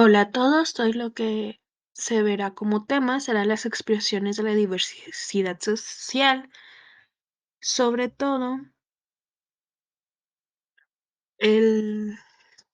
Hola a todos, hoy lo que se verá como tema serán las expresiones de la diversidad social, sobre todo el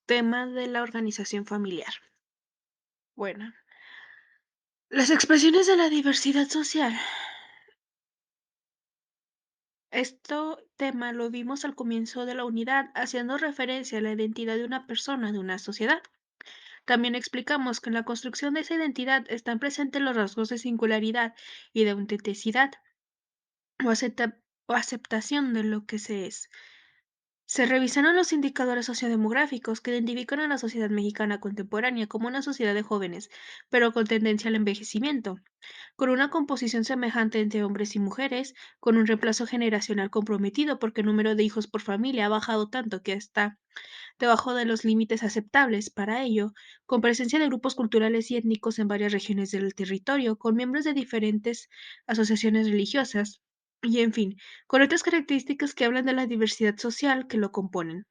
tema de la organización familiar. Bueno, las expresiones de la diversidad social. Esto tema lo vimos al comienzo de la unidad, haciendo referencia a la identidad de una persona de una sociedad. También explicamos que en la construcción de esa identidad están presentes los rasgos de singularidad y de autenticidad o, o aceptación de lo que se es. Se revisaron los indicadores sociodemográficos que identifican a la sociedad mexicana contemporánea como una sociedad de jóvenes, pero con tendencia al envejecimiento, con una composición semejante entre hombres y mujeres, con un reemplazo generacional comprometido porque el número de hijos por familia ha bajado tanto que está debajo de los límites aceptables para ello, con presencia de grupos culturales y étnicos en varias regiones del territorio, con miembros de diferentes asociaciones religiosas, y en fin, con otras características que hablan de la diversidad social que lo componen.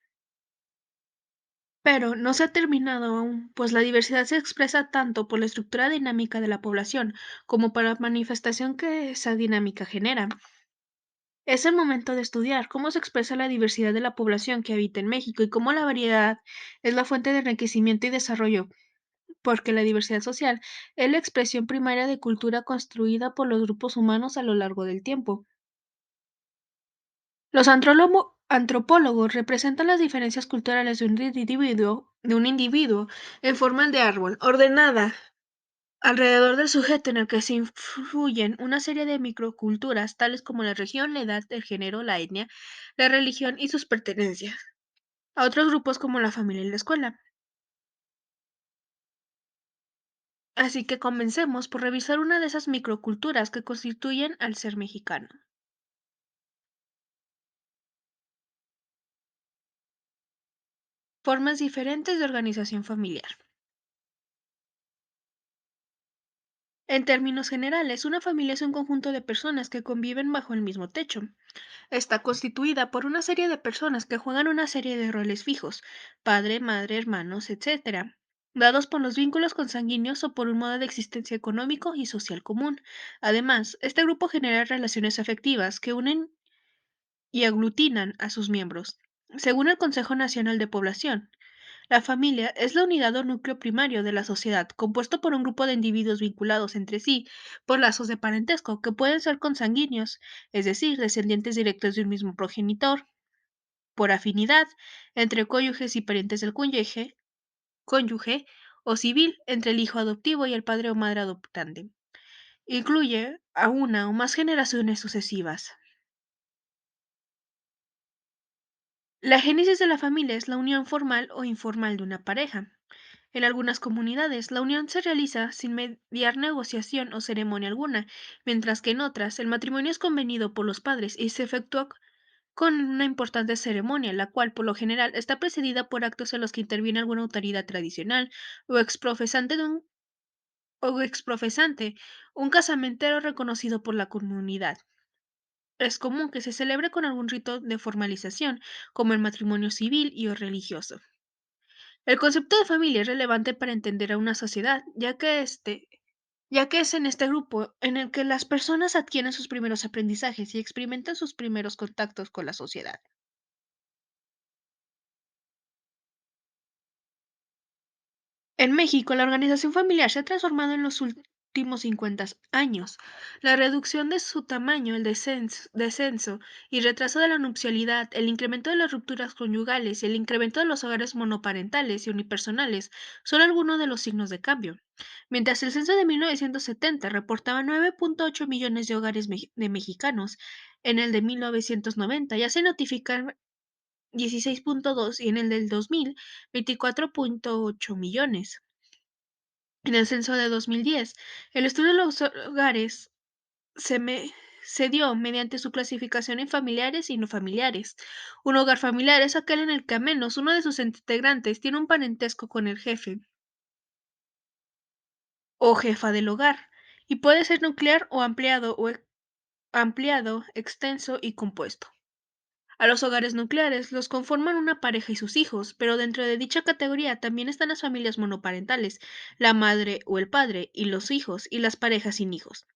Pero no se ha terminado aún, pues la diversidad se expresa tanto por la estructura dinámica de la población como por la manifestación que esa dinámica genera. Es el momento de estudiar cómo se expresa la diversidad de la población que habita en México y cómo la variedad es la fuente de enriquecimiento y desarrollo, porque la diversidad social es la expresión primaria de cultura construida por los grupos humanos a lo largo del tiempo. Los antropólogos representan las diferencias culturales de un individuo en forma de árbol, ordenada alrededor del sujeto en el que se influyen una serie de microculturas, tales como la región, la edad, el género, la etnia, la religión y sus pertenencias, a otros grupos como la familia y la escuela. Así que comencemos por revisar una de esas microculturas que constituyen al ser mexicano. Formas diferentes de organización familiar. En términos generales, una familia es un conjunto de personas que conviven bajo el mismo techo. Está constituida por una serie de personas que juegan una serie de roles fijos, padre, madre, hermanos, etcétera, dados por los vínculos consanguíneos o por un modo de existencia económico y social común. Además, este grupo genera relaciones afectivas que unen y aglutinan a sus miembros. Según el Consejo Nacional de Población, la familia es la unidad o núcleo primario de la sociedad, compuesto por un grupo de individuos vinculados entre sí por lazos de parentesco que pueden ser consanguíneos, es decir, descendientes directos de un mismo progenitor, por afinidad, entre cónyuges y parientes del cónyuge, o civil, entre el hijo adoptivo y el padre o madre adoptante. Incluye a una o más generaciones sucesivas. La génesis de la familia es la unión formal o informal de una pareja. En algunas comunidades, la unión se realiza sin mediar negociación o ceremonia alguna, mientras que en otras, el matrimonio es convenido por los padres y se efectúa con una importante ceremonia, la cual, por lo general, está precedida por actos en los que interviene alguna autoridad tradicional o exprofesante, un casamentero reconocido por la comunidad. Es común que se celebre con algún rito de formalización, como el matrimonio civil y o religioso. El concepto de familia es relevante para entender a una sociedad, ya que es en este grupo en el que las personas adquieren sus primeros aprendizajes y experimentan sus primeros contactos con la sociedad. En México, la organización familiar se ha transformado en los últimos 50 años. La reducción de su tamaño, el descenso y retraso de la nupcialidad, el incremento de las rupturas conyugales y el incremento de los hogares monoparentales y unipersonales son algunos de los signos de cambio. Mientras el censo de 1970 reportaba 9.8 millones de hogares de mexicanos, en el de 1990 ya se notifican 16.2 y en el del 2000 24.8 millones. En el censo de 2010, el estudio de los hogares se, me- se dio mediante su clasificación en familiares y no familiares. Un hogar familiar es aquel en el que al menos uno de sus integrantes tiene un parentesco con el jefe o jefa del hogar, y puede ser nuclear o ampliado, extenso y compuesto. A los hogares nucleares los conforman una pareja y sus hijos, pero dentro de dicha categoría también están las familias monoparentales, la madre o el padre y los hijos y las parejas sin hijos.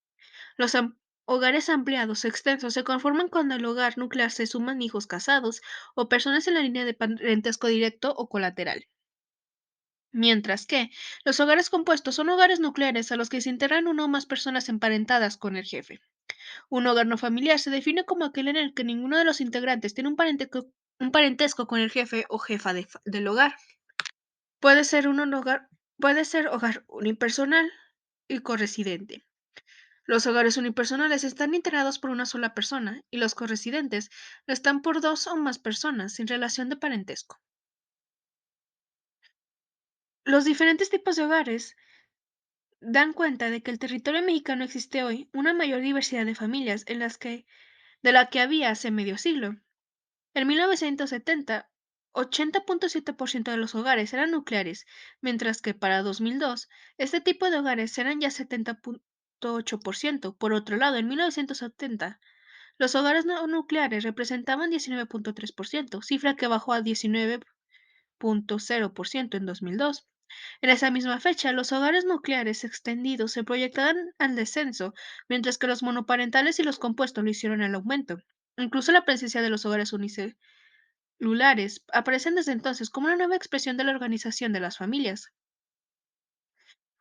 Los hogares ampliados o extensos se conforman cuando al hogar nuclear se suman hijos casados o personas en la línea de parentesco directo o colateral. Mientras que los hogares compuestos son hogares nucleares a los que se integran una o más personas emparentadas con el jefe. Un hogar no familiar se define como aquel en el que ninguno de los integrantes tiene un parentesco con el jefe o jefa del hogar. Puede ser puede ser hogar unipersonal y corresidente. Los hogares unipersonales están integrados por una sola persona y los corresidentes están por dos o más personas sin relación de parentesco. Los diferentes tipos de hogares dan cuenta de que el territorio mexicano existe hoy una mayor diversidad de familias de la que había hace medio siglo. En 1970, 80.7% de los hogares eran nucleares, mientras que para 2002, este tipo de hogares eran ya 70.8%. Por otro lado, en 1970, los hogares no nucleares representaban 19.3%, cifra que bajó a 19.0% en 2002. En esa misma fecha, los hogares nucleares extendidos se proyectaban al descenso, mientras que los monoparentales y los compuestos lo hicieron al aumento. Incluso la presencia de los hogares unicelulares aparecen desde entonces como una nueva expresión de la organización de las familias.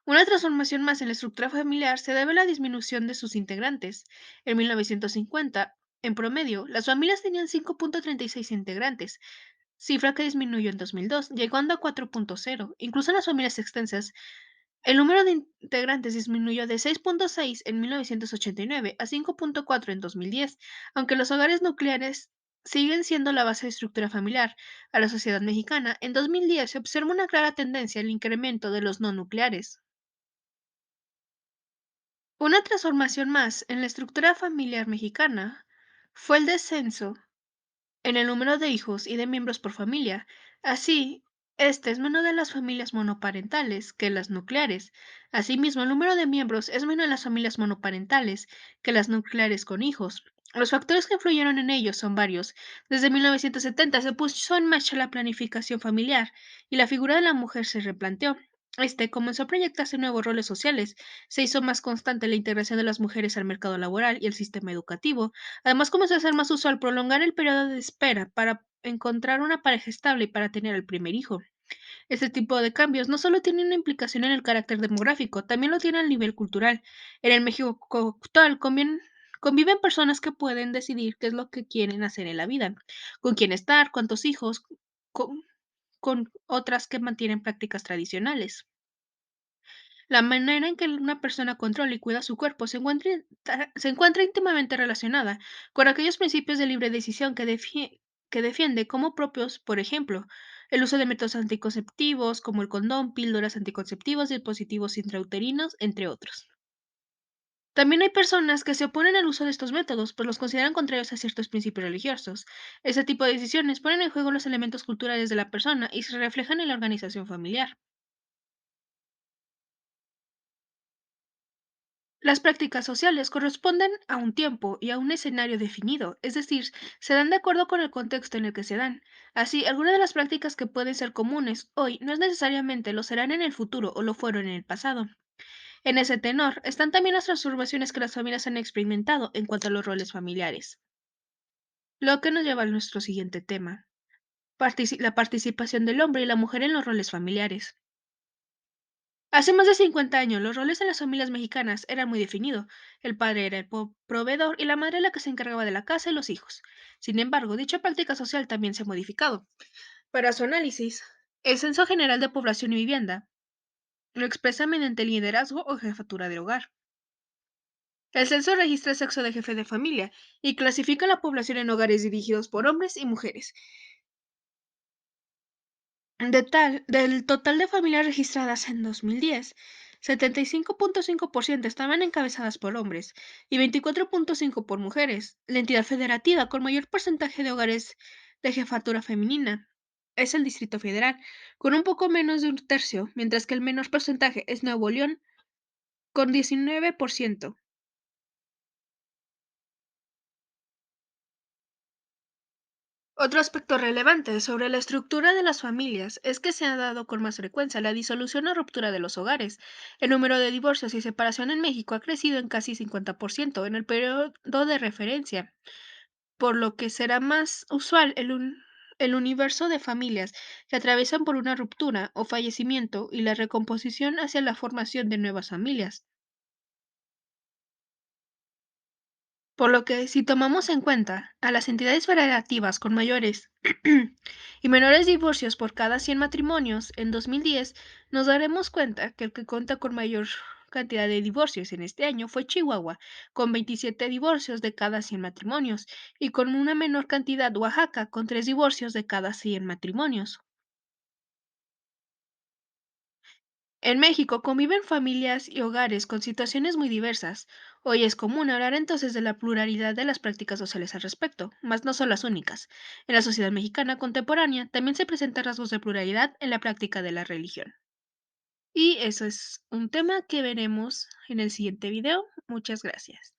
Una transformación más en la estructura familiar se debe a la disminución de sus integrantes. En 1950, en promedio, las familias tenían 5.36 integrantes, cifra que disminuyó en 2002, llegando a 4.0. Incluso en las familias extensas, el número de integrantes disminuyó de 6.6 en 1989 a 5.4 en 2010, aunque los hogares nucleares siguen siendo la base de estructura familiar. A la sociedad mexicana, en 2010 se observa una clara tendencia al incremento de los no nucleares. Una transformación más en la estructura familiar mexicana fue el descenso en el número de hijos y de miembros por familia. Así, este es menor de las familias monoparentales que las nucleares. Asimismo, el número de miembros es menor en las familias monoparentales que las nucleares con hijos. Los factores que influyeron en ellos son varios. Desde 1970 se puso en marcha la planificación familiar y la figura de la mujer se replanteó. Este comenzó a proyectarse nuevos roles sociales, se hizo más constante la integración de las mujeres al mercado laboral y el sistema educativo. Además, comenzó a ser más usual prolongar el periodo de espera para encontrar una pareja estable y para tener el primer hijo. Este tipo de cambios no solo tienen una implicación en el carácter demográfico, también lo tiene al nivel cultural. En el México actual conviven personas que pueden decidir qué es lo que quieren hacer en la vida, con quién estar, cuántos hijos, con, con otras que mantienen prácticas tradicionales. La manera en que una persona controla y cuida su cuerpo se encuentra íntimamente relacionada con aquellos principios de libre decisión que defiende como propios, por ejemplo, el uso de métodos anticonceptivos como el condón, píldoras anticonceptivas, dispositivos intrauterinos, entre otros. También hay personas que se oponen al uso de estos métodos, pues los consideran contrarios a ciertos principios religiosos. Ese tipo de decisiones ponen en juego los elementos culturales de la persona y se reflejan en la organización familiar. Las prácticas sociales corresponden a un tiempo y a un escenario definido, es decir, se dan de acuerdo con el contexto en el que se dan. Así, algunas de las prácticas que pueden ser comunes hoy no es necesariamente lo serán en el futuro o lo fueron en el pasado. En ese tenor están también las transformaciones que las familias han experimentado en cuanto a los roles familiares. Lo que nos lleva a nuestro siguiente tema, la participación del hombre y la mujer en los roles familiares. Hace más de 50 años, los roles en las familias mexicanas eran muy definidos. El padre era el proveedor y la madre la que se encargaba de la casa y los hijos. Sin embargo, dicha práctica social también se ha modificado. Para su análisis, el Censo General de Población y Vivienda lo expresa mediante el liderazgo o jefatura del hogar. El censo registra el sexo de jefe de familia y clasifica la población en hogares dirigidos por hombres y mujeres. Del total de familias registradas en 2010, 75.5% estaban encabezadas por hombres y 24.5% por mujeres. La entidad federativa con mayor porcentaje de hogares de jefatura femenina es el Distrito Federal, con un poco menos de un tercio, mientras que el menor porcentaje es Nuevo León, con 19%. Otro aspecto relevante sobre la estructura de las familias es que se ha dado con más frecuencia la disolución o ruptura de los hogares. El número de divorcios y separación en México ha crecido en casi 50% en el periodo de referencia, por lo que será más usual el universo de familias que atraviesan por una ruptura o fallecimiento y la recomposición hacia la formación de nuevas familias. Por lo que, si tomamos en cuenta a las entidades federativas con mayores y menores divorcios por cada 100 matrimonios en 2010, nos daremos cuenta que el que cuenta con mayor cantidad de divorcios en este año fue Chihuahua, con 27 divorcios de cada 100 matrimonios, y con una menor cantidad Oaxaca, con 3 divorcios de cada 100 matrimonios. En México conviven familias y hogares con situaciones muy diversas. Hoy es común hablar entonces de la pluralidad de las prácticas sociales al respecto, mas no son las únicas. En la sociedad mexicana contemporánea también se presentan rasgos de pluralidad en la práctica de la religión. Y eso es un tema que veremos en el siguiente video. Muchas gracias.